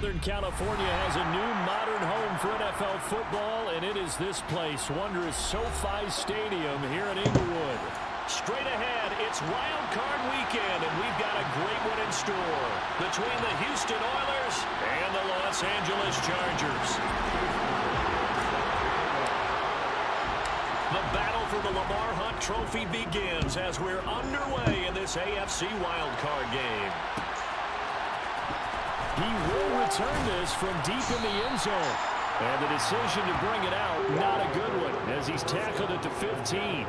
Southern California has a new modern home for NFL football, and it is this place, wondrous SoFi Stadium here in Inglewood. Straight ahead, it's Wild Card Weekend, and we've got a great one in store between the Houston Oilers and the Los Angeles Chargers. The battle for the Lamar Hunt Trophy begins as we're underway in this AFC Wild Card game. He will return this from deep in the end zone. And the decision to bring it out, not a good one, as he's tackled at the 15.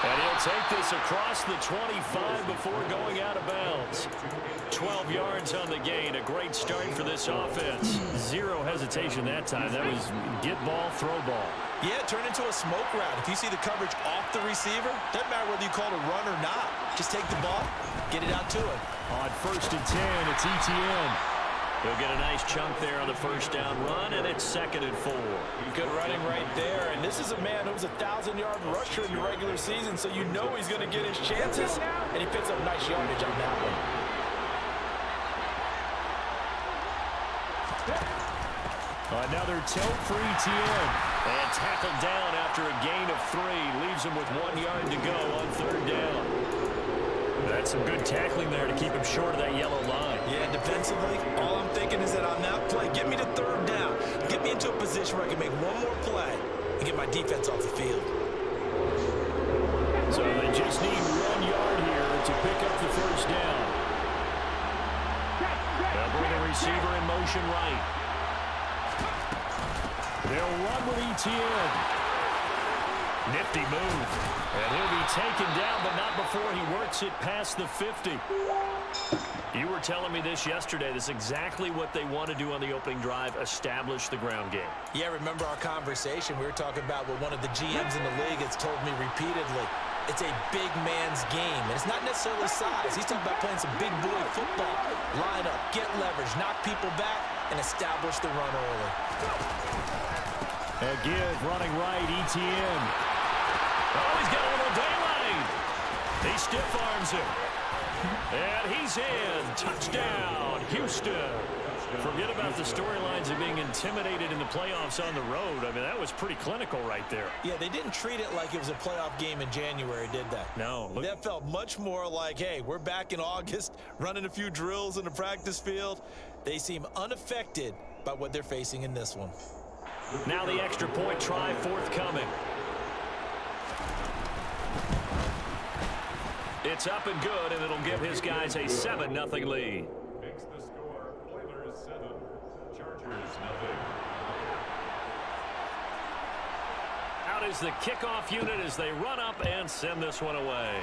And he'll take this across the 25 before going out of bounds. 12 yards on the gain. A great start for this offense. Zero hesitation that time. That was get ball, throw ball. Yeah, turn into a smoke route. If you see the coverage off the receiver, doesn't matter whether you call it a run or not. Just take the ball, get it out to him. On 1st and 10, it's ETN. He'll get a nice chunk there on the first down run, and it's 2nd and 4. Good running right there. And this is a man who's a 1,000-yard rusher in the regular season, so you know he's going to get his chances. And he picks up nice yardage on that one. Another tote for ETN. And tackled down after a gain of 3. Leaves him with 1 yard to go on 3rd down. That's some good tackling there to keep him short of that yellow line. Yeah, defensively, all I'm thinking is that on that play, get me to 3rd down. Get me into a position where I can make one more play and get my defense off the field. So they just need 1 yard here to pick up the first down. They'll bring the receiver in motion right. They'll run with ETN. Nifty move. And he'll be taken down, but not before he works it past the 50. You were telling me this yesterday. This is exactly what they want to do on the opening drive, establish the ground game. Yeah, remember our conversation? We were talking about what one of the GMs in the league has told me repeatedly. It's a big man's game, and it's not necessarily size. He's talking about playing some big boy football. Line up, get leverage, knock people back, and establish the run early. A give, running right, ETN. Oh, he's got a little daylight. He stiff arms him. And he's in. Touchdown, Houston. Forget about the storylines of being intimidated in the playoffs on the road. I mean, that was pretty clinical right there. Yeah, they didn't treat it like it was a playoff game in January, did they? No. That felt much more like, hey, we're back in August, running a few drills in the practice field. They seem unaffected by what they're facing in this one. Now the extra point try forthcoming. It's up and good, and it'll give his guys a 7-0 lead. Makes the score, Oilers 7, Chargers 0. Out is the kickoff unit as they run up and send this one away.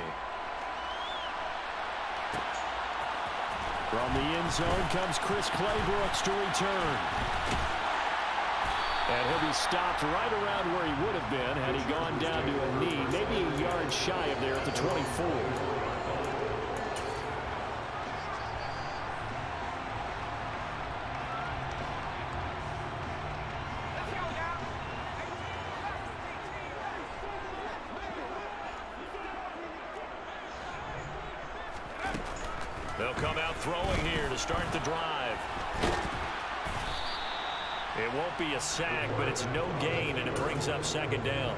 From the end zone comes Chris Claybrooks to return. And he'll be stopped right around where he would have been had he gone down to a knee, maybe a yard shy of there at the 24. They'll come out throwing here to start the drive. It won't be a sack, but it's no gain, and it brings up 2nd down.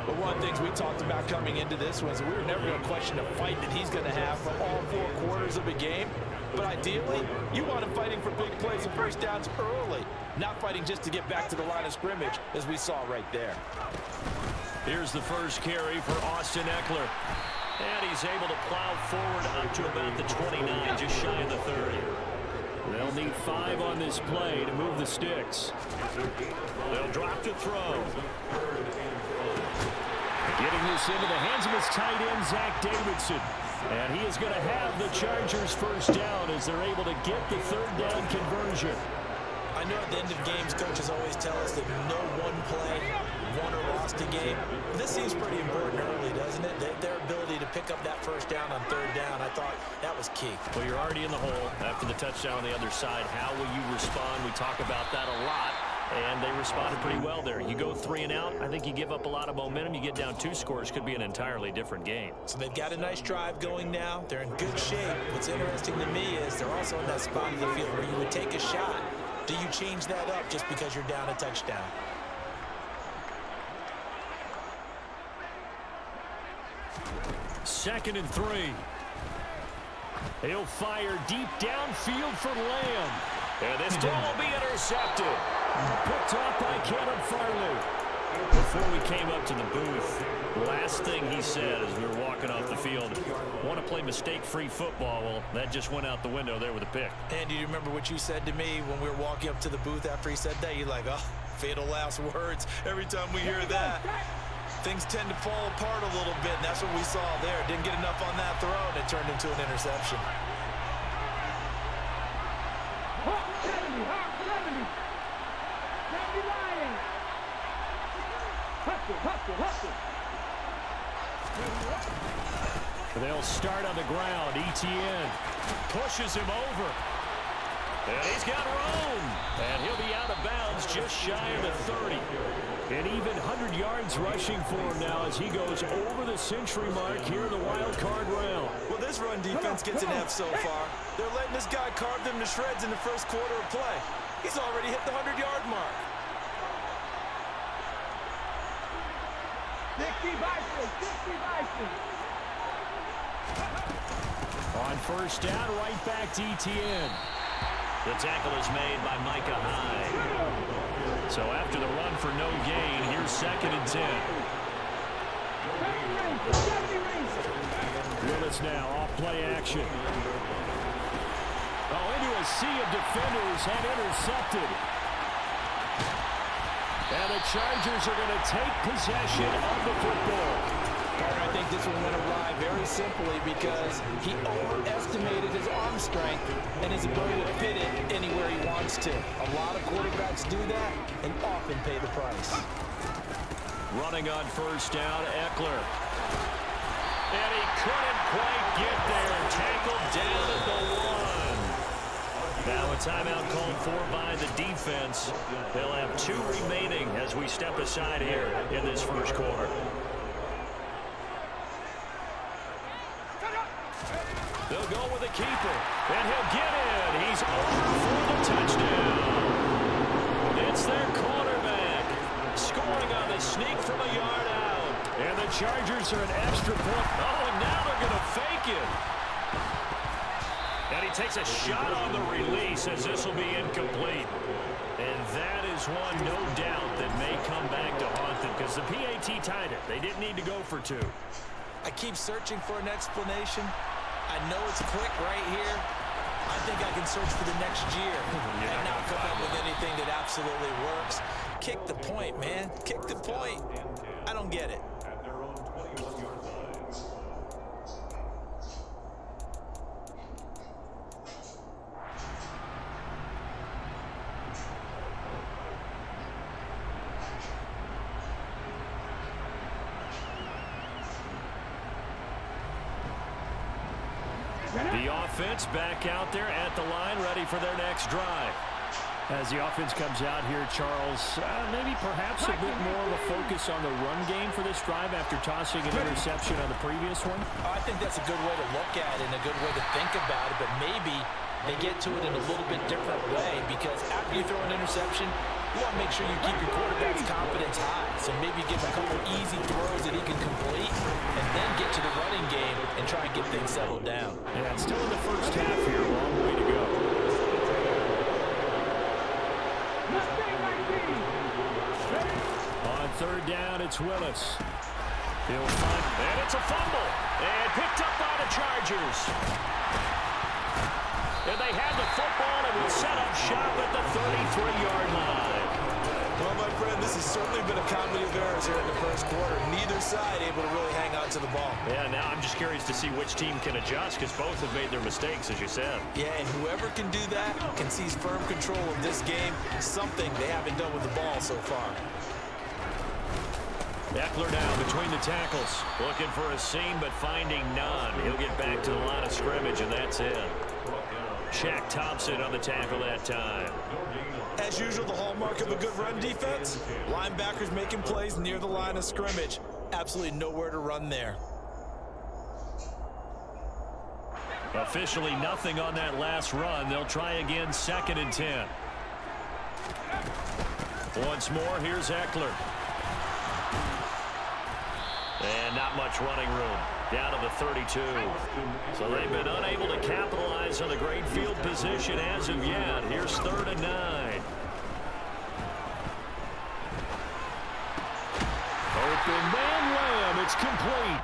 But one of the things we talked about coming into this was we were never going to question the fight that he's going to have for all 4 quarters of a game. But ideally, you want him fighting for big plays and first downs early, not fighting just to get back to the line of scrimmage, as we saw right there. Here's the first carry for Austin Eckler. And he's able to plow forward up to about the 29, just shy of the 30. They'll need 5 on this play to move the sticks. They'll drop to throw. Getting this into the hands of his tight end, Zach Davidson. And he is going to have the Chargers first down as they're able to get the 3rd down conversion. I I know at the end of games, coaches always tell us that no one play won or lost a game. This seems pretty important early, doesn't it? Their ability to pick up that first down on third down, I thought that was key. Well, you're already in the hole after the touchdown on the other side. How will you respond? We talk about that a lot, and they responded pretty well there. You go 3 and out, I think you give up a lot of momentum. You get down 2 scores, could be an entirely different game. So they've got a nice drive going now. They're in good shape. What's interesting to me is they're also in that spot of the field where you would take a shot. Do you change that up just because you're down a touchdown? Second and 3. He'll fire deep downfield for Lamb. And this throw will be intercepted. Picked off by Caleb Farley. Before we came up to the booth, last thing he said as we were walking off the field, want to play mistake-free football. Well, that just went out the window there with a pick. And do you remember what you said to me when we were walking up to the booth after he said that? You're like, oh, fatal last words. Every time we hear that, things tend to fall apart a little bit, and that's what we saw there. Didn't get enough on that throw, and it turned into an interception. They'll start on the ground. Etienne pushes him over. And he's got room. And he'll be out of bounds just shy of the 30. And even 100 yards rushing for him now as he goes over the century mark here in the wild card round. Well, this run defense gets an F so far. They're letting this guy carve them to shreds in the first quarter of play. He's already hit the 100-yard mark. 60 Bison, 60 Bison. On first down, right back to Etienne. The tackle is made by Micah Hyde. So after the run for no gain, here's second and 10. Willis now off play action. Oh, into a sea of defenders and intercepted. And the Chargers are going to take possession of the football. I think this one went awry very simply because he overestimated his arm strength and his ability to fit it anywhere he wants to. A lot of quarterbacks do that and often pay the price. Running on first down, Eckler. And he couldn't quite get there. Tackled down at the 1. Now a timeout called for by the defense. They'll have 2 remaining as we step aside here in this first quarter. They'll go with the keeper, and he'll get in. He's over for the touchdown. It's their quarterback scoring on the sneak from a yard out. And the Chargers are an extra point. Oh, and now they're going to fake it. And he takes a shot on the release as this will be incomplete. And that is one, no doubt, that may come back to haunt them because the PAT tied it. They didn't need to go for 2. I keep searching for an explanation. I know it's quick right here. I think I can search for the next year and not come up with anything that absolutely works. Kick the point, man. Kick the point. I don't get it. At their own 21-yard line. The offense back out there at the line, ready for their next drive. As the offense comes out here, Charles, maybe perhaps a bit more of a focus on the run game for this drive after tossing an interception on the previous one? I think that's a good way to look at it and a good way to think about it, but maybe they get to it in a little bit different way because after you throw an interception, you want to make sure you keep your quarterback's confidence high. So maybe give him a couple easy throws that he can complete and then get to the running game and try and get things settled down. Yeah, it's still in the first half here. Long way to go. On third down, it's Willis. He'll find, and it's a fumble. And picked up by the Chargers. And they had the football and will set up shop at the 33-yard line. Well, my friend, this has certainly been a comedy of errors here in the first quarter. Neither side able to really hang on to the ball. Yeah, now I'm just curious to see which team can adjust because both have made their mistakes, as you said. Yeah, and whoever can do that can seize firm control of this game, something they haven't done with the ball so far. Eckler now between the tackles. Looking for a seam, but finding none. He'll get back to the line of scrimmage, and that's it. Shaq Thompson on the tackle that time. As usual, the hallmark of a good run defense, linebackers making plays near the line of scrimmage. Absolutely nowhere to run there. Officially nothing on that last run. They'll try again, 2nd and 10. Once more, here's Eckler. And not much running room. Down to the 32. So they've been unable to capitalize on the great field position as of yet. Here's 3rd and 9. Open man Lamb. It's complete.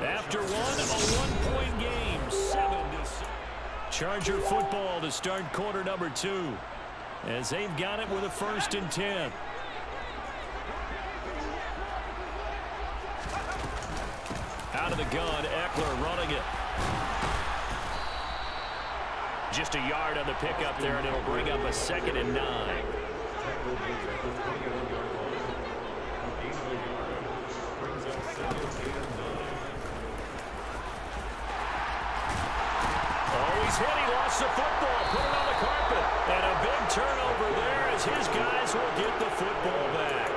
After one, a one-point game. 7-6. Charger football to start quarter number 2. As they've got it with a 1st and 10. Out of the gun, Eckler running it. Just a yard on the pickup there, and it'll bring up a 2nd and 9. Oh, he's hit. He lost the football. Put it on the carpet. And a big turnover there as his guys will get the football back.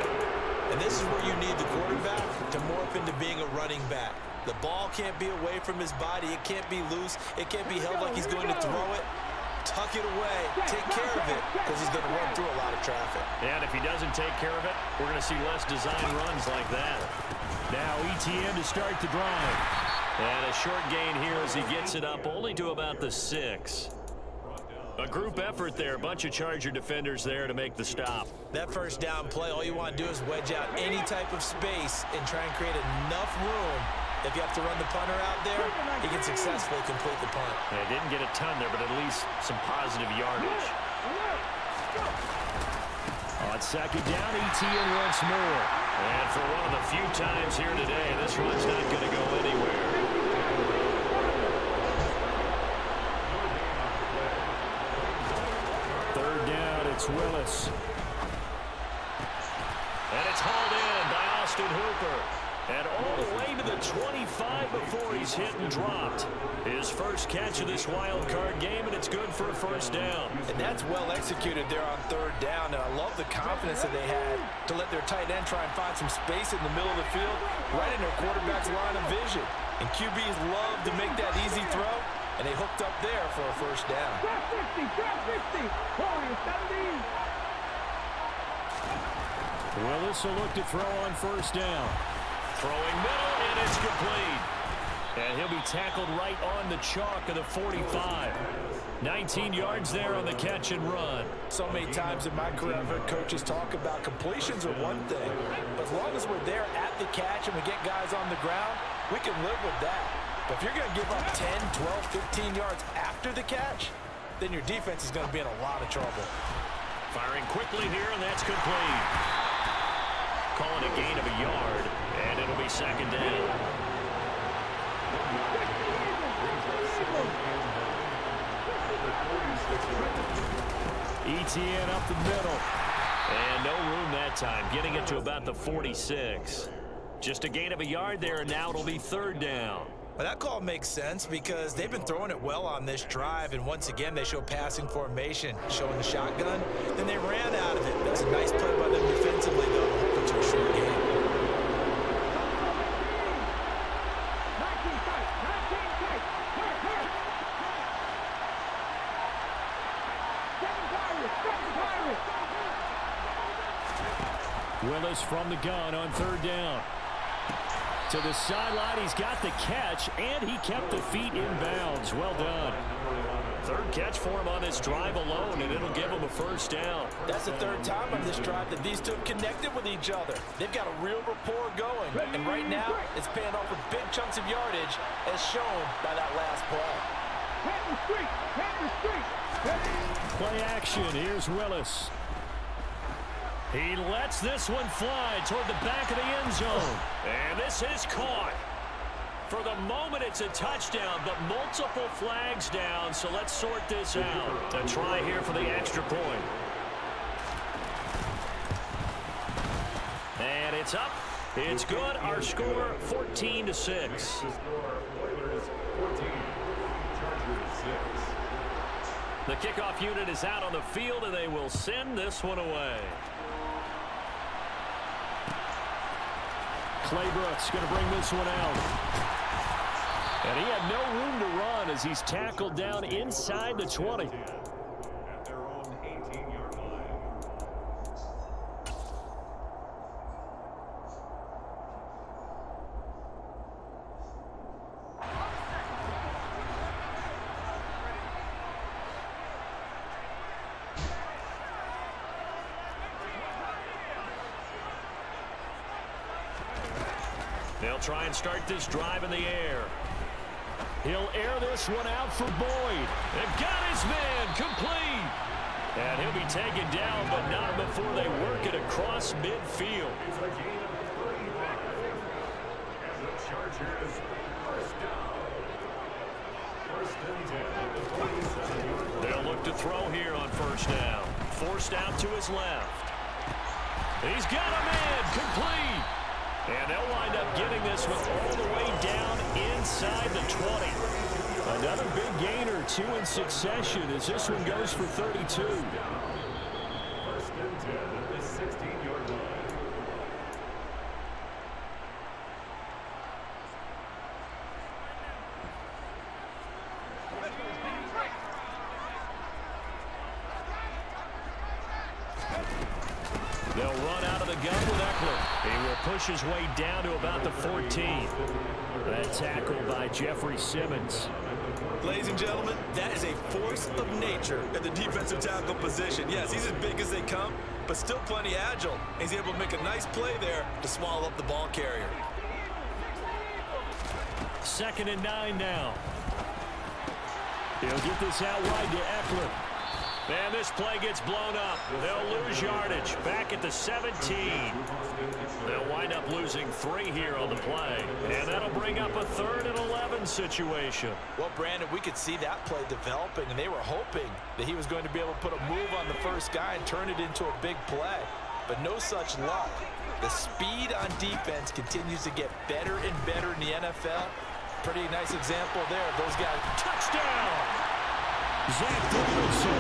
And this is where you need the quarterback to morph into being a running back. The ball can't be away from his body. It can't be loose. It can't be held like he's going to throw it. Tuck it away. Take care of it because he's going to run through a lot of traffic. And if he doesn't take care of it, we're going to see less design runs like that. Now ETN to start the drive. And a short gain here as he gets it up only to about the 6. A group effort there. A bunch of Charger defenders there to make the stop. That first down play, all you want to do is wedge out any type of space and try and create enough room. If you have to run the punter out there, he can successfully complete the punt. Yeah, didn't get a ton there, but at least some positive yardage. On 2nd down, ETN once more. And for one of the few times here today, this run's not going to go anywhere. It's Willis. And it's hauled in by Austin Hooper. And all the way to the 25 before he's hit and dropped. His first catch of this wild card game, and it's good for a 1st down. And that's well executed there on 3rd down. And I love the confidence that they had to let their tight end try and find some space in the middle of the field, right in their quarterback's line of vision. And QBs love to make that easy throw. And they hooked up there for a 1st down. Willis will look to throw on 1st down. Throwing middle, and it's complete. And he'll be tackled right on the chalk of the 45. 19 yards there on the catch and run. So many times in my career, I've heard coaches talk about completions are one thing. But as long as we're there at the catch and we get guys on the ground, we can live with that. But if you're going to give up 10, 12, 15 yards after the catch, then your defense is going to be in a lot of trouble. Firing quickly here, and that's complete. Calling a gain of a yard, and it'll be 2nd down. ETN up the middle. And no room that time, getting it to about the 46. Just a gain of a yard there, and now it'll be 3rd down. Well, that call makes sense because they've been throwing it well on this drive, and once again, they show passing formation, showing the shotgun. Then they ran out of it. That was a nice play by them defensively, though, to hold it to a short game. Willis from the gun on 3rd down. To the sideline, he's got the catch, and he kept the feet in bounds. Well done. 3rd catch for him on this drive alone, and it'll give him a 1st down. That's the 3rd time on this drive that these two have connected with each other. They've got a real rapport going, and right now, it's paying off with big chunks of yardage, as shown by that last play. Play action. Here's Willis. He lets this one fly toward the back of the end zone. And this is caught. For the moment, it's a touchdown, but multiple flags down, so let's sort this out. A try here for the extra point. And it's up. It's good. Our score, 14-6. The score, Oilers 14, Chargers 6. The kickoff unit is out on the field, and they will send this one away. Claybrooks going to bring this one out. And he had no room to run as he's tackled down inside the 20. At their own 18-yard line. They'll try and start this drive in the air. He'll air this one out for Boyd. They've got his man complete. And he'll be taken down, but not before they work it across midfield. It's a gain of 35. And the Chargers first down. First and 10 at the 27-yard line. They'll look to throw here on first down. Forced out to his left. He's got a man complete. And they'll wind up getting this one all the way down inside the 20. Another big gain or two in succession as this one goes for 32. First and 10 at the 16-yard line. They'll run out of the gun with Eckler. He will push his way down to about the 14. That tackle by Jeffrey Simmons. Ladies and gentlemen, that is a force of nature at the defensive tackle position. Yes, he's as big as they come, but still plenty agile. He's able to make a nice play there to swallow up the ball carrier. 2nd and 9 now. He'll get this out wide to Eckler. And this play gets blown up. They'll lose yardage back at the 17. They'll wind up losing 3 here on the play. And that'll bring up a 3rd and 11 situation. Well, Brandon, we could see that play developing, and they were hoping that he was going to be able to put a move on the first guy and turn it into a big play. But no such luck. The speed on defense continues to get better and better in the NFL. Pretty nice example there of those guys. Touchdown! Zach Davidson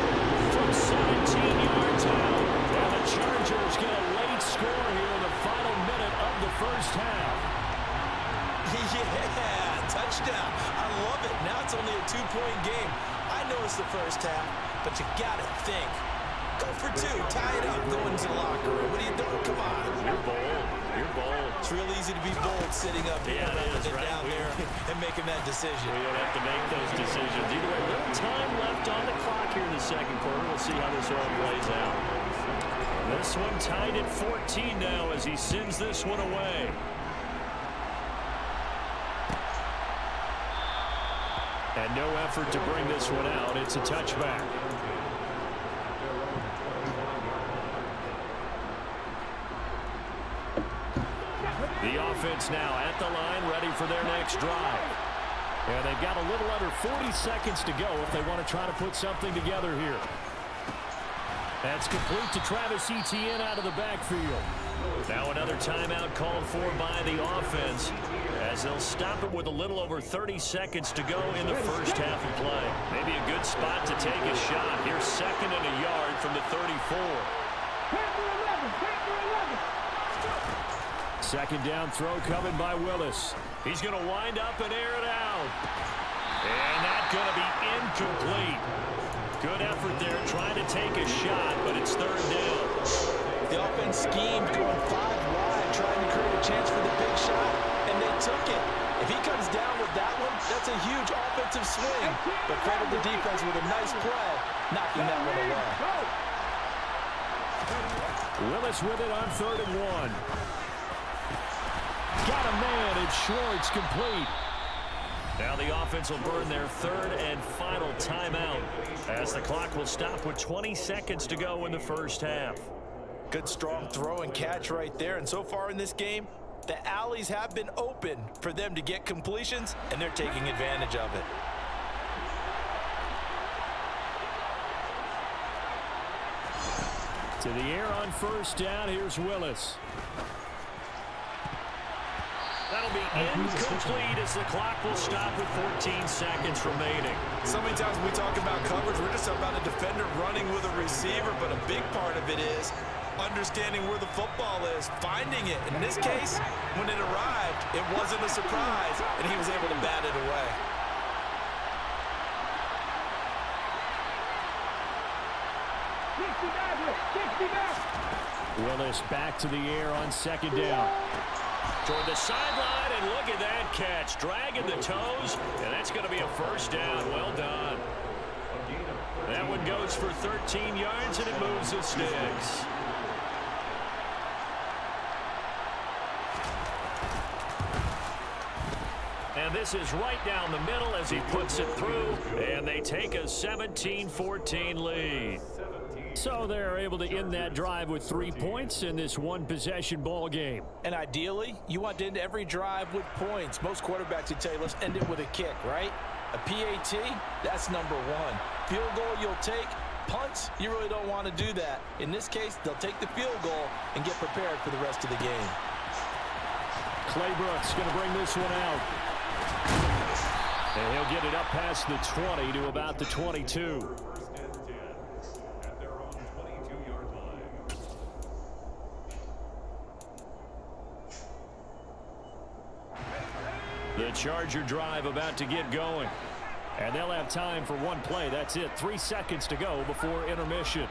from 17 yards out. And the Chargers get a late score here in the final minute of the first half. Yeah, touchdown. I love it. Now it's only a 2-point game. I know it's the first half, but you got to think. Go for 2. Tie it up. Go into the locker room. What are you doing? Come on. You're bold. You're bold. It's real easy to be bold sitting up here rather than down there and making that decision. We don't have to make those decisions. Either way, little time left on the clock here in the second quarter. We'll see how this all plays out. This one tied at 14 now as he sends this one away. And no effort to bring this one out. It's a touchback. The offense now at the line, ready for their next drive. And they've got a little under 40 seconds to go if they want to try to put something together here. That's complete to Travis Etienne out of the backfield. Now another timeout called for by the offense as they'll stop it with a little over 30 seconds to go in the first half of play. Maybe a good spot to take a shot. Here's 2nd and a yard from the 34. 2nd down throw coming by Willis. He's going to wind up and air it out. And that's going to be incomplete. Good effort there trying to take a shot, but it's 3rd down. The offense schemed going 5 wide, trying to create a chance for the big shot, and they took it. If he comes down with that one, that's a huge offensive swing. But credit the defense with a nice play, knocking that one away. Willis with it on 3rd and 1. Got a man, it's Schwartz complete. Now the offense will burn their third and final timeout as the clock will stop with 20 seconds to go in the first half. Good strong throw and catch right there. And so far in this game, the alleys have been open for them to get completions, and they're taking advantage of it. To the air on first down. Here's Willis. That'll be incomplete as the clock will stop with 14 seconds remaining. So many times when we talk about coverage, we're just about a defender running with a receiver, but a big part of it is understanding where the football is, finding it. In this case, when it arrived, it wasn't a surprise, and he was able to bat it away. Willis back to the air on second down. Toward the sideline, and look at that catch. Dragging the toes, and that's going to be a first down. Well done. That one goes for 13 yards, and it moves the sticks. And this is right down the middle as he puts it through, and they take a 17-14 lead. So they're able to end that drive with 3 points in this one-possession ball game. And ideally, you want to end every drive with points. Most quarterbacks would tell you, let's end it with a kick, right? A PAT, that's number one. Field goal you'll take. Punts, you really don't want to do that. In this case, they'll take the field goal and get prepared for the rest of the game. Claybrooks going to bring this one out. And he'll get it up past the 20 to about the 22. The Charger drive about to get going. And they'll have time for one play. That's it. 3 seconds to go before intermission.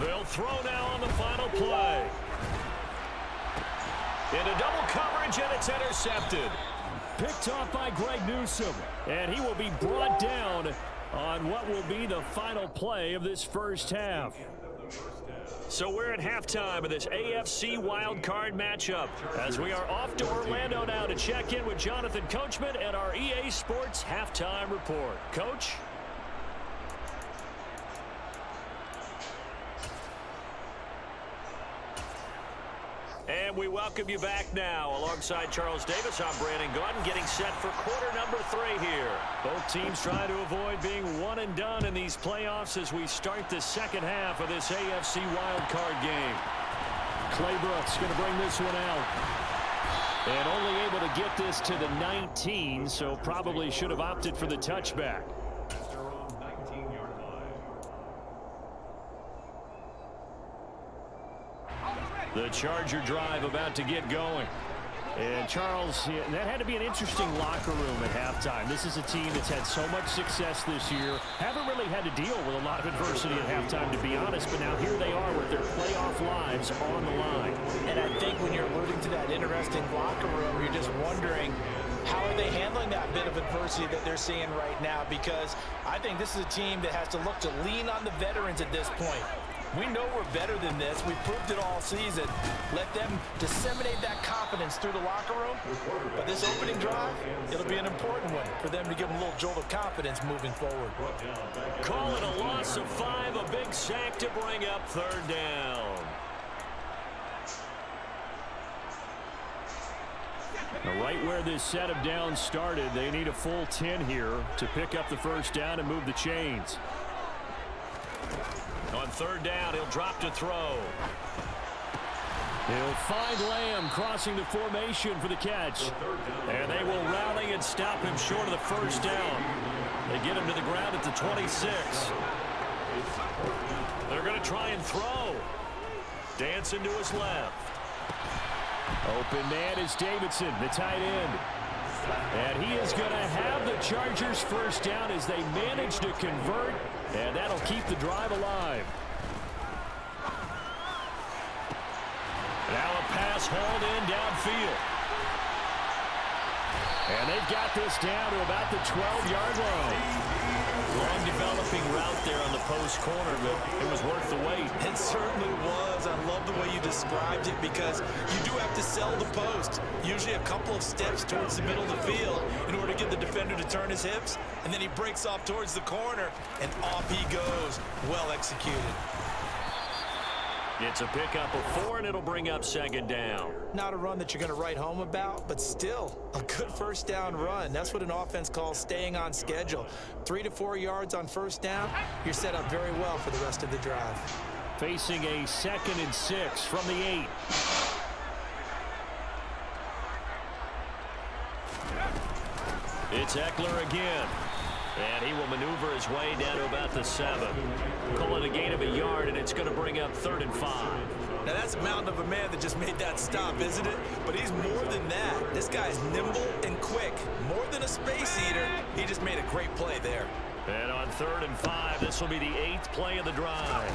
They'll throw now on the final play. Into double coverage, and it's intercepted. Picked off by Greg Newsome. And he will be brought down on what will be the final play of this first half. So we're at halftime of this AFC wildcard matchup as we are off to Orlando now to check in with Jonathan Coachman and our EA Sports halftime report. Coach? And we welcome you back now. Alongside Charles Davis, I'm Brandon Gunn, getting set for quarter number 3 here. Both teams trying to avoid being one and done in these playoffs as we start the second half of this AFC wildcard game. Claybrooks going to bring this one out. And only able to get this to the 19, so probably should have opted for the touchback. The Charger drive about to get going. And Charles, that had to be an interesting locker room at halftime. This is a team that's had so much success this year. Haven't really had to deal with a lot of adversity at halftime, to be honest. But now here they are with their playoff lives on the line. And I think when you're alluding to that interesting locker room, you're just wondering, how are they handling that bit of adversity that they're seeing right now? Because I think this is a team that has to look to lean on the veterans at this point. We know we're better than this. We've proved it all season. Let them disseminate that confidence through the locker room. But this opening drive, it'll be an important one for them to give them a little jolt of confidence moving forward. Call it a loss of 5, a big sack to bring up third down. Now, right where this set of downs started, they need a full 10 here to pick up the first down and move the chains. On third down, he'll drop to throw. He'll find Lamb crossing the formation for the catch. And they will rally and stop him short of the first down. They get him to the ground at the 26. They're going to try and throw. Dancing to his left. Open man is Davidson, the tight end. And he is going to have the Chargers first down as they manage to convert. And that'll keep the drive alive. Now a pass hauled in downfield. And they've got this down to about the 12-yard line. Long developing route there on the post corner, but it was worth the wait. It certainly was. I love the way you described it because you do have to sell the post. Usually a couple of steps towards the middle of the field in order to get the defender to turn his hips. And then he breaks off towards the corner, and off he goes. Well executed. It's a pickup of 4, and it'll bring up second down. Not a run that you're going to write home about, but still a good first down run. That's what an offense calls staying on schedule. 3 to 4 yards on first down, you're set up very well for the rest of the drive. Facing a 2nd and 6 from the 8. It's Eckler again. And he will maneuver his way down to about the 7. Call it a gain of a yard, and it's going to bring up 3rd and 5. Now that's a mountain of a man that just made that stop, isn't it? But he's more than that. This guy's nimble and quick. More than a space eater, he just made a great play there. And on 3rd and 5, this will be the 8th play of the drive.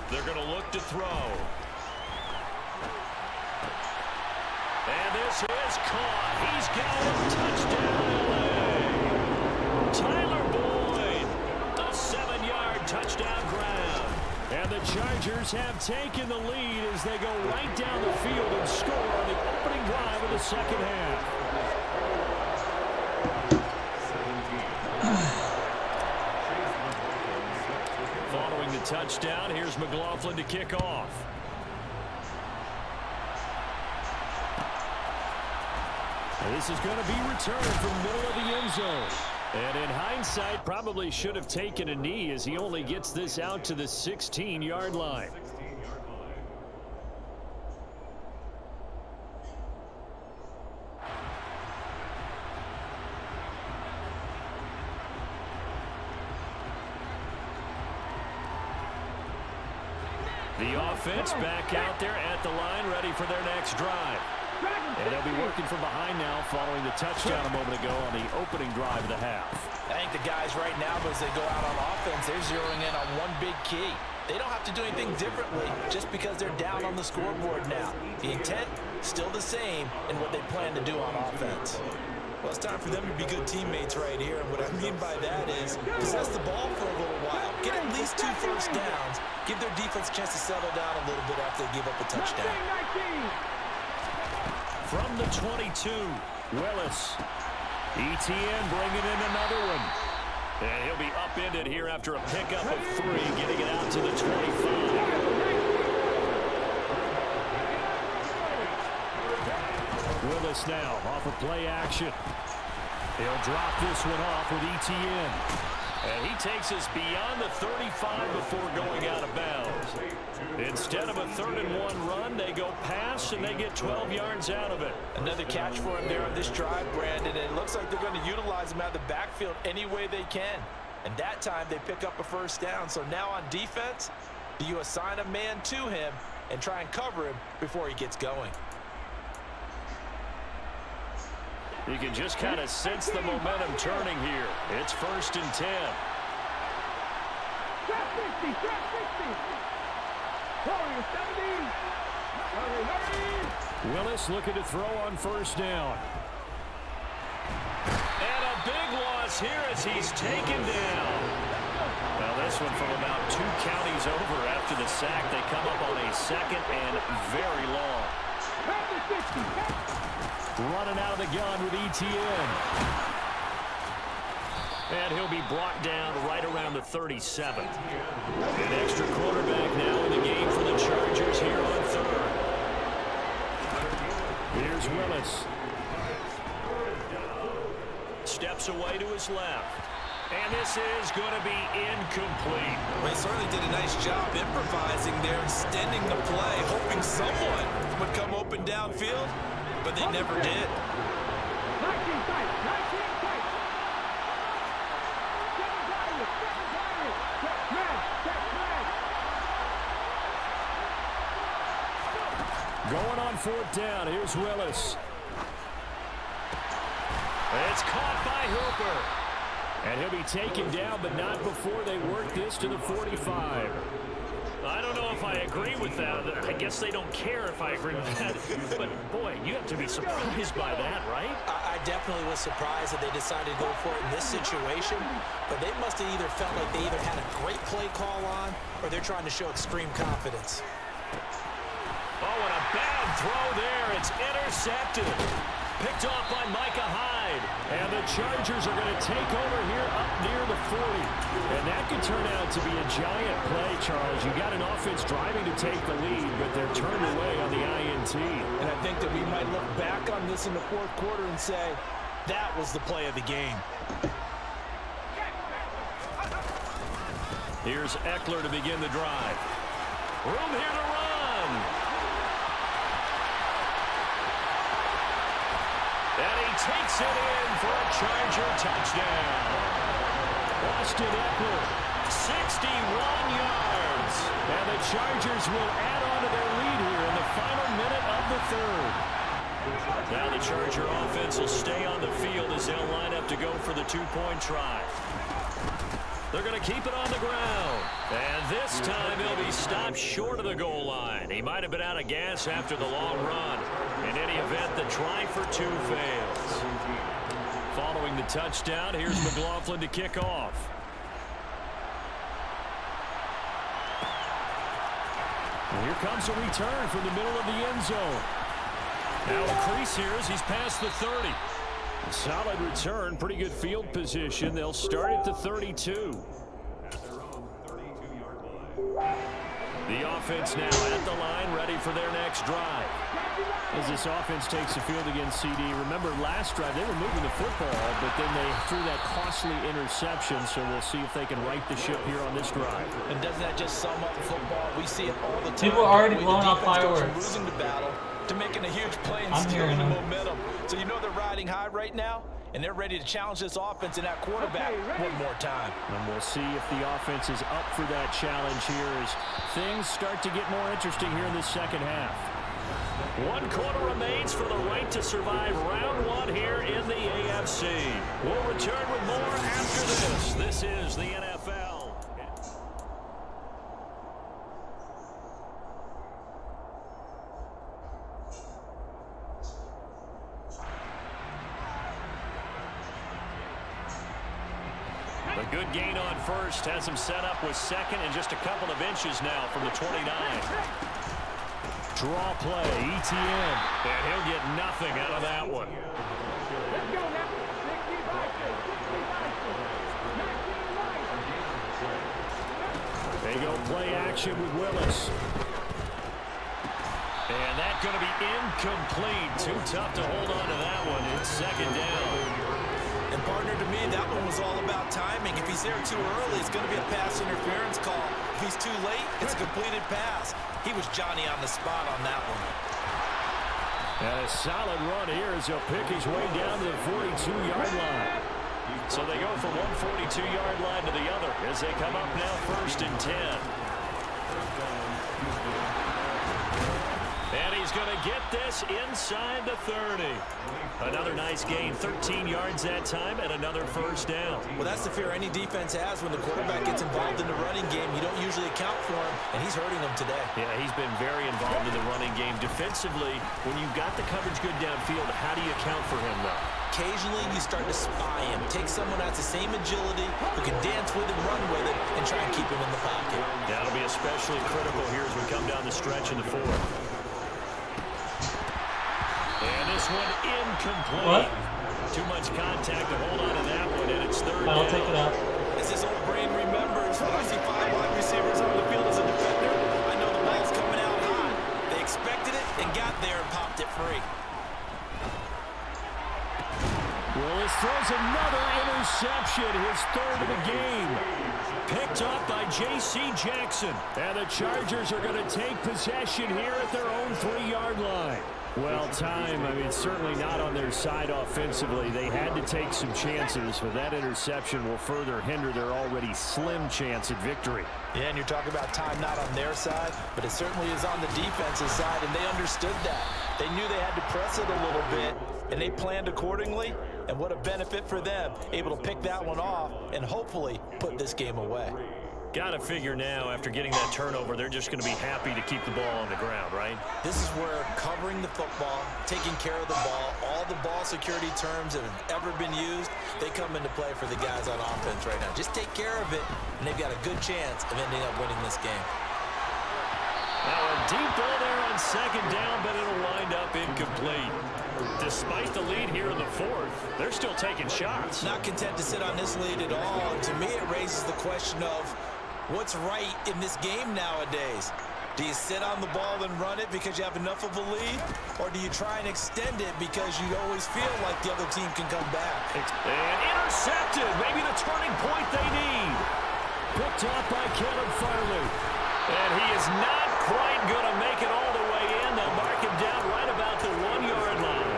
They're going to look to throw. And this is caught. He's got a touchdown, LA. Tyler Boyd, a 7-yard touchdown grab. And the Chargers have taken the lead as they go right down the field and score on the opening drive of the second half. Following the touchdown, here's McLaughlin to kick off. This is going to be returned from the middle of the end zone. And in hindsight, probably should have taken a knee as he only gets this out to the 16-yard line. The offense back out there at the line, ready for their next drive. And they'll be working from behind now following the touchdown a moment ago on the opening drive of the half. I think the guys right now, as they go out on offense, they're zeroing in on one big key. They don't have to do anything differently just because they're down on the scoreboard now. The intent, still the same in what they plan to do on offense. Well, it's time for them to be good teammates right here. And what I mean by that is possess the ball for a little while. Get at least 2 first downs. Give their defense a chance to settle down a little bit after they give up a touchdown. From the 22, Willis. ETN bringing in another one. And he'll be upended here after a pickup of 3, getting it out to the 25. Willis now off of play action. He'll drop this one off with ETN. And he takes us beyond the 35 before going out of bounds. Instead of a 3rd and 1 run, they go pass, and they get 12 yards out of it. Another catch for him there on this drive, Brandon, and it looks like they're going to utilize him out of the backfield any way they can. And that time, they pick up a first down. So now on defense, do you assign a man to him and try and cover him before he gets going? You can just kind of sense the momentum turning here. It's 1st and 10. Willis looking to throw on first down. And a big loss here as he's taken down. Now this one from about 2 counties over after the sack. They come up on a 2nd and very long. Running out of the gun with ETN. And he'll be brought down right around the 37. An extra quarterback now in the game for the Chargers here on 3rd. Here's Willis. Steps away to his left. And this is going to be incomplete. Well, he certainly did a nice job improvising there, extending the play, hoping someone would come open downfield, but they never did. Going on 4th down. Here's Willis. It's caught by Hooper. And he'll be taken down, but not before they work this to the 45. I don't know if I agree with that. I guess they don't care if I agree with that. But, boy, you have to be surprised by that, right? I definitely was surprised that they decided to go for it in this situation. But they must have either felt like they either had a great play call on or they're trying to show extreme confidence. Oh, and a bad throw there. It's intercepted. Picked off by Micah Hyde. And the Chargers are going to take over here up near the 40. And that could turn out to be a giant play, Charles. You got an offense driving to take the lead, but they're turned away on the INT. And I think that we might look back on this in the fourth quarter and say, that was the play of the game. Here's Eckler to begin the drive. Room here to run. And he takes it in for a Charger touchdown. Austin Eckler, 61 yards. And the Chargers will add on to their lead here in the final minute of the third. Now the Charger offense will stay on the field as they'll line up to go for the two-point try. They're going to keep it on the ground. And this time he'll be stopped short of the goal line. He might have been out of gas after the long run. In any event, the try for two fails. Following the touchdown, here's McLaughlin to kick off. And here comes a return from the middle of the end zone. Now a crease here as he's past the 30. A solid return, pretty good field position. They'll start at the 32. The offense now at the line, ready for their next drive. As this offense takes the field against CD, remember last drive they were moving the football, but then they threw that costly interception, so we'll see if they can right the ship here on this drive. And doesn't that just sum up football? We see it all the time. People are already The blowing off defense goes fireworks. from losing the battle to making a huge play and I'm stealing hearing the them. momentum. So you know they're riding high right now, and they're ready to challenge this offense and that quarterback one more time. And we'll see if the offense is up for that challenge here as things start to get more interesting here in the second half. 1 quarter remains for the right to survive round one here in the AFC. We'll return with more after this. This is the NFL. A good gain on first has him set up with second and just a couple of inches now from the 29. Draw play, ETN, and he'll get nothing out of that one. Let's go now. 60 They go play action with Willis. And that's going to be incomplete. Too tough to hold on to that one. It's second down. And partner, to me, that one was all about timing. If he's there too early, it's going to be a pass interference call. If he's too late, it's a completed pass. He was Johnny on the spot on that one. And a solid run here as he'll pick his way down to the 42-yard line. So they go from one 42-yard line to the other as they come up now 1st and 10. And he's going to get this inside the 30. Another nice gain, 13 yards that time, and another first down. Well, that's the fear any defense has when the quarterback gets involved in the running game. You don't usually account for him, and he's hurting them today. Yeah, he's been very involved in the running game. Defensively, when you've got the coverage good downfield, how do you account for him, though? Occasionally, you start to spy him. Take someone that has the same agility, who can dance with and run with it, and try and keep him in the pocket. That'll be especially critical here as we come down the stretch in the fourth. And this one incomplete. What? Too much contact to hold on to that one, and it's third I'll down. take it out. As his old brain remembers, when I see 5 wide receivers on the field as a defender, I know the ball's coming out high. They expected it and got there and popped it free. Willis throws another interception, his third of the game. Picked off by J.C. Jackson. And the Chargers are going to take possession here at their own 3-yard line. Well, time, I mean, certainly not on their side offensively. They had to take some chances, but that interception will further hinder their already slim chance at victory. Yeah, and you're talking about time not on their side, but it certainly is on the defensive side, and they understood that. They knew they had to press it a little bit, and they planned accordingly, and what a benefit for them, able to pick that one off and hopefully put this game away. Got to figure now, after getting that turnover, they're just going to be happy to keep the ball on the ground, right? This is where covering the football, taking care of the ball, all the ball security terms that have ever been used, they come into play for the guys on offense right now. Just take care of it, and they've got a good chance of ending up winning this game. Now a deep ball there on second down, but it'll wind up incomplete. Despite the lead here in the fourth, they're still taking shots. Not content to sit on this lead at all. And to me, it raises the question of what's right in this game nowadays. Do you sit on the ball and run it because you have enough of a lead? Or do you try and extend it because you always feel like the other team can come back? And intercepted. Maybe the turning point they need. Picked off by Caleb Farley. And he is not quite going to make it all the way in. They'll mark him down right about the 1-yard line.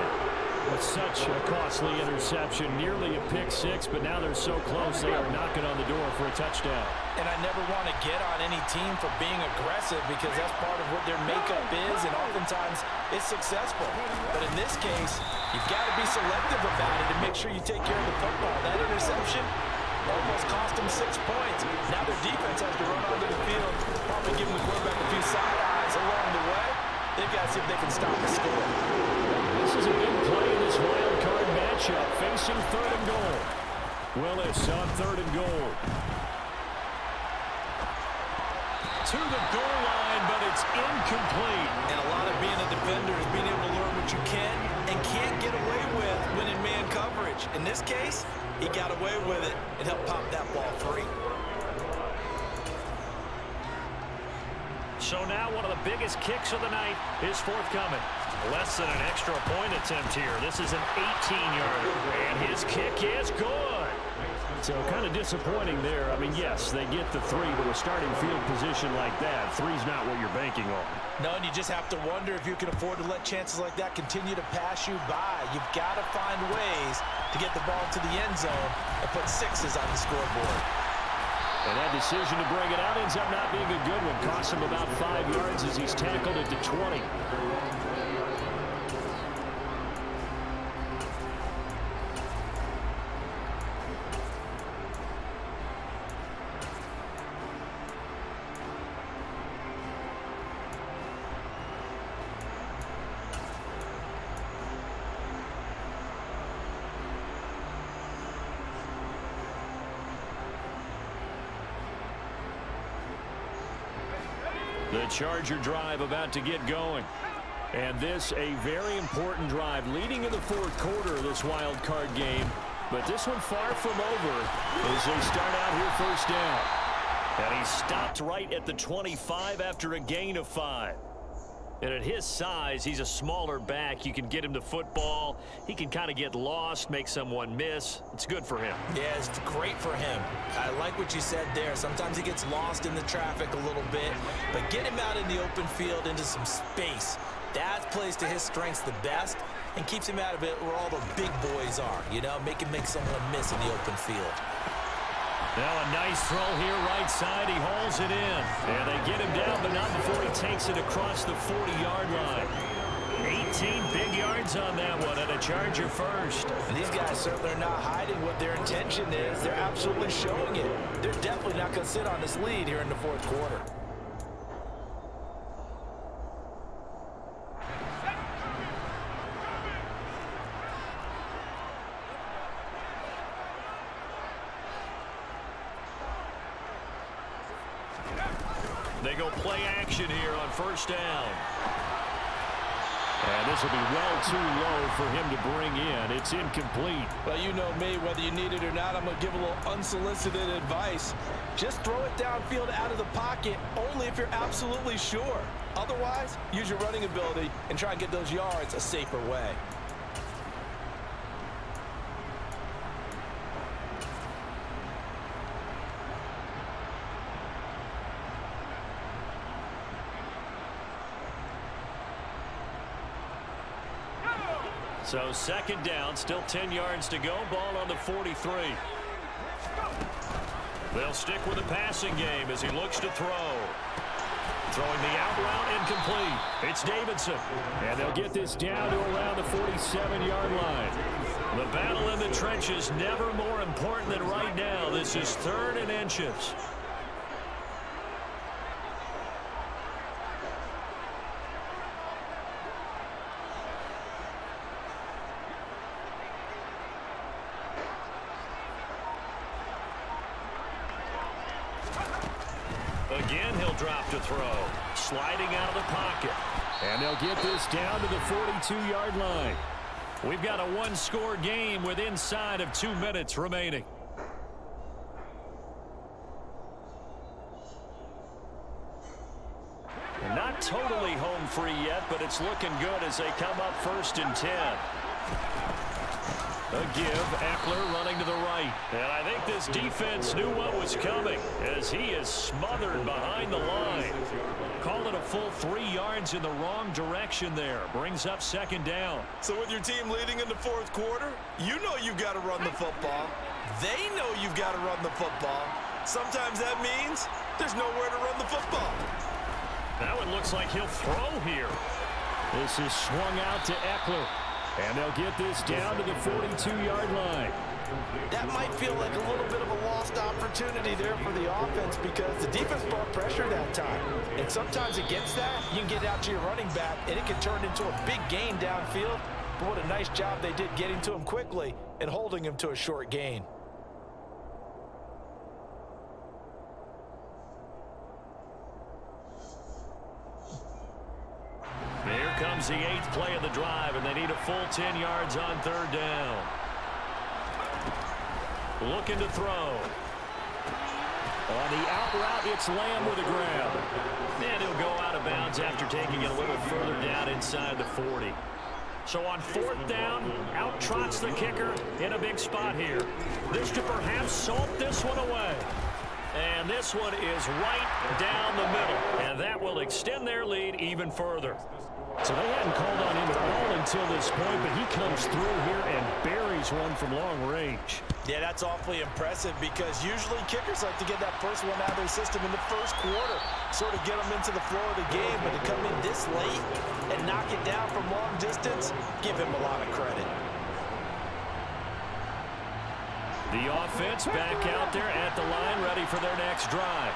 With such a costly interception, nearly a pick six, but now they're so close they are knocking on the door for a touchdown. And I never want to get on any team for being aggressive because that's part of what their makeup is, and oftentimes it's successful. But in this case, you've got to be selective about it and make sure you take care of the football. That interception almost cost them 6 points. Now their defense has to run onto the field, probably giving the quarterback a few side eyes along the way. They've got to see if they can stop the score. This is a big play in this wild card matchup, facing third and goal. Willis on third and goal. To the goal line, but it's incomplete. And a lot of being a defender is being able to learn what you can and can't get away with when in man coverage. In this case, he got away with it and helped pop that ball free. So now one of the biggest kicks of the night is forthcoming. Less than an extra point attempt here. This is an 18-yarder, and his kick is good. So kind of disappointing there. I mean, yes, they get the 3, but a starting field position like that, 3's not what you're banking on. No, and you just have to wonder if you can afford to let chances like that continue to pass you by. You've got to find ways to get the ball to the end zone and put 6s on the scoreboard. And that decision to bring it out ends up not being a good one. Cost him about 5 yards as he's tackled at the 20. The Charger drive about to get going. And this a very important drive leading in the fourth quarter of this wild card game. But this one far from over as they start out here first down. And he stopped right at the 25 after a gain of 5. And at his size, he's a smaller back. You can get him the football. He can kind of get lost, make someone miss. It's good for him. Yeah, it's great for him. I like what you said there. Sometimes he gets lost in the traffic a little bit, but get him out in the open field into some space. That plays to his strengths the best and keeps him out of it where all the big boys are, you know, make him make someone miss in the open field. Now a nice throw here right side. He hauls it in. And they get him down, but not before he takes it across the 40-yard line. 18 big yards on that one, and a Charger first. And these guys certainly are not hiding what their intention is. They're absolutely showing it. They're definitely not going to sit on this lead here in the fourth quarter. They go play action here on first down. And this will be well too low for him to bring in. It's incomplete. Well, you know me, whether you need it or not, I'm going to give a little unsolicited advice. Just throw it downfield out of the pocket only if you're absolutely sure. Otherwise, use your running ability and try and get those yards a safer way. So second down, still 10 yards to go. Ball on the 43. They'll stick with the passing game as he looks to throw. Throwing the out route incomplete. It's Davidson. And they'll get this down to around the 47-yard line. The battle in the trenches never more important than right now. This is 3rd and inches. drop to throw. Sliding out of the pocket. And they'll get this down to the 42-yard line. We've got a one-score game with inside of 2 minutes remaining. Not totally home free yet, but it's looking good as they come up 1st and 10. A give, Eckler running to the right. And I think this defense knew what was coming as he is smothered behind the line. Call it a full 3 yards in the wrong direction there. Brings up 2nd down. So with your team leading in the 4th quarter, you know you've got to run the football. They know you've got to run the football. Sometimes that means there's nowhere to run the football. Now it looks like he'll throw here. This is swung out to Eckler. And they'll get this down to the 42-yard line. That might feel like a little bit of a lost opportunity there for the offense because the defense brought pressure that time. And sometimes against that, you can get out to your running back, and it can turn into a big gain downfield. But what a nice job they did getting to him quickly and holding him to a short gain. Here comes the 8th play of the drive, and they need a full 10 yards on 3rd down. Looking to throw. On the out route, it's Lamb with a grab. And he'll go out of bounds after taking it a little further down inside the 40. So on 4th down, out trots the kicker in a big spot here. This to perhaps salt this one away. And this one is right down the middle. And that will extend their lead even further. So they hadn't called on him at all until this point, but he comes through here and buries one from long range. Yeah, that's awfully impressive because usually kickers like to get that first one out of their system in the 1st quarter, sort of get them into the flow of the game, but to come in this late and knock it down from long distance, give him a lot of credit. The offense back out there at the line, ready for their next drive.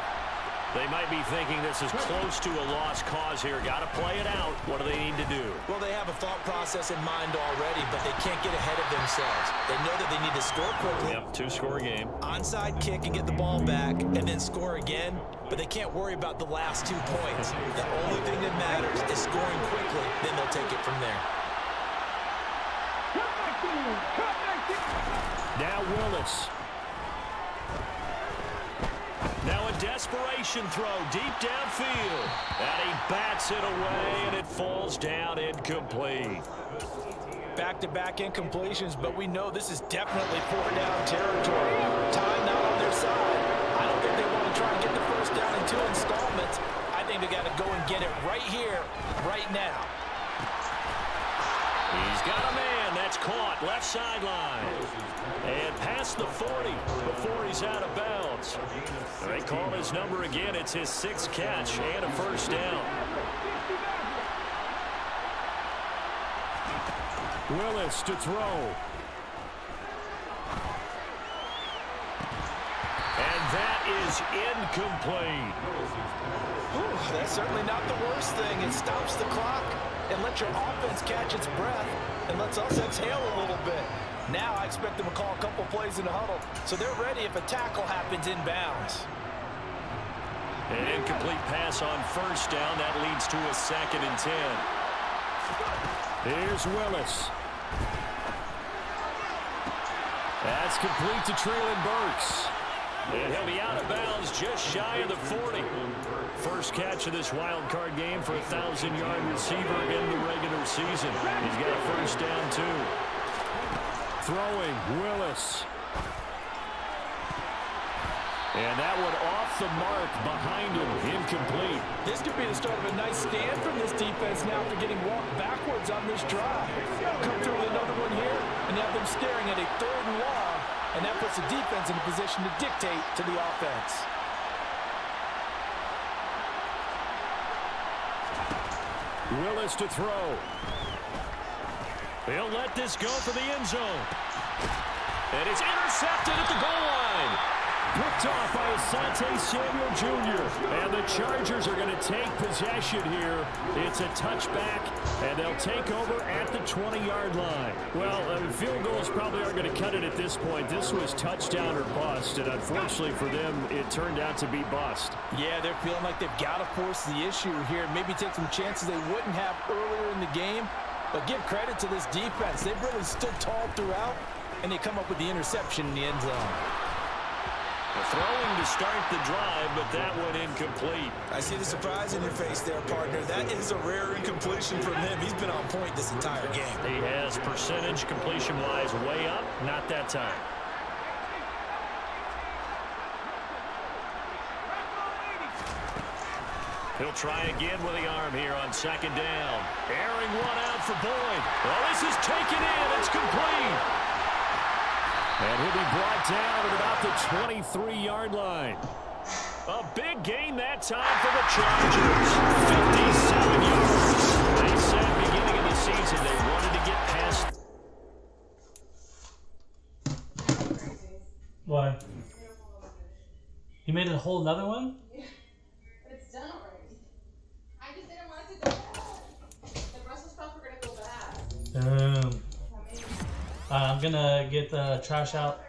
They might be thinking this is close to a lost cause here. Got to play it out. What do they need to do? Well, they have a thought process in mind already, but they can't get ahead of themselves. They know that they need to score quickly. Yep, 2-score game. Onside kick and get the ball back and then score again, but they can't worry about the last 2 points. The only thing that matters is scoring quickly, then they'll take it from there. Now Willis. Now a desperation throw deep downfield. And he bats it away, and it falls down incomplete. Back-to-back incompletions, but we know this is definitely 4th down territory. Time not on their side. I don't think they want to try and get the 1st down in 2 installments. I think they got to go and get it right here, right now. He's got a man. That's caught. Left sideline. And past the 40 before he's out of bounds. They call his number again. It's his 6th catch and a 1st down. Willis to throw. And that is incomplete. Ooh, that's certainly not the worst thing. It stops the clock and lets your offense catch its breath and lets us exhale a little bit. Now I expect them to call a couple plays in the huddle, so they're ready if a tackle happens inbounds. An incomplete pass on 1st down. That leads to a 2nd and 10. Here's Willis. That's complete to Treylon Burks. And he'll be out of bounds just shy of the 40. First catch of this wild card game for a 1,000-yard receiver in the regular season. He's got a 1st down, too. Throwing, Willis. And that one off the mark behind him, incomplete. This could be the start of a nice stand from this defense now after getting walked backwards on this drive. Come through with another one here and have them staring at a 3rd and long, and that puts the defense in a position to dictate to the offense. Willis to throw. He'll let this go for the end zone. And it's intercepted at the goal line. picked off by Asante Samuel Jr. And the Chargers are going to take possession here. It's a touchback, and they'll take over at the 20-yard line. Well, field goals probably aren't going to cut it at this point. This was touchdown or bust, and unfortunately for them, it turned out to be bust. Yeah, they're feeling like they've got to force the issue here. Maybe take some chances they wouldn't have earlier in the game. But give credit to this defense. They've really stood tall throughout, and they come up with the interception in the end zone. Throwing to start the drive, but that one incomplete. I see the surprise in your face there, partner. That is a rare incompletion from him. He's been on point this entire game. He has percentage completion-wise way up, not that time. He'll try again with the arm here on second down. Airing one out for Boyd. Well, this is taken in. It's complete. And he'll be brought down at about the 23-yard line. A big gain that time for the Chargers. 57 yards. They said beginning of the season they wanted to get past. What? You made a whole another one? Yeah, but it's done already. I just didn't want it to go bad. The rest of the stuff were gonna go bad. I'm gonna get the trash out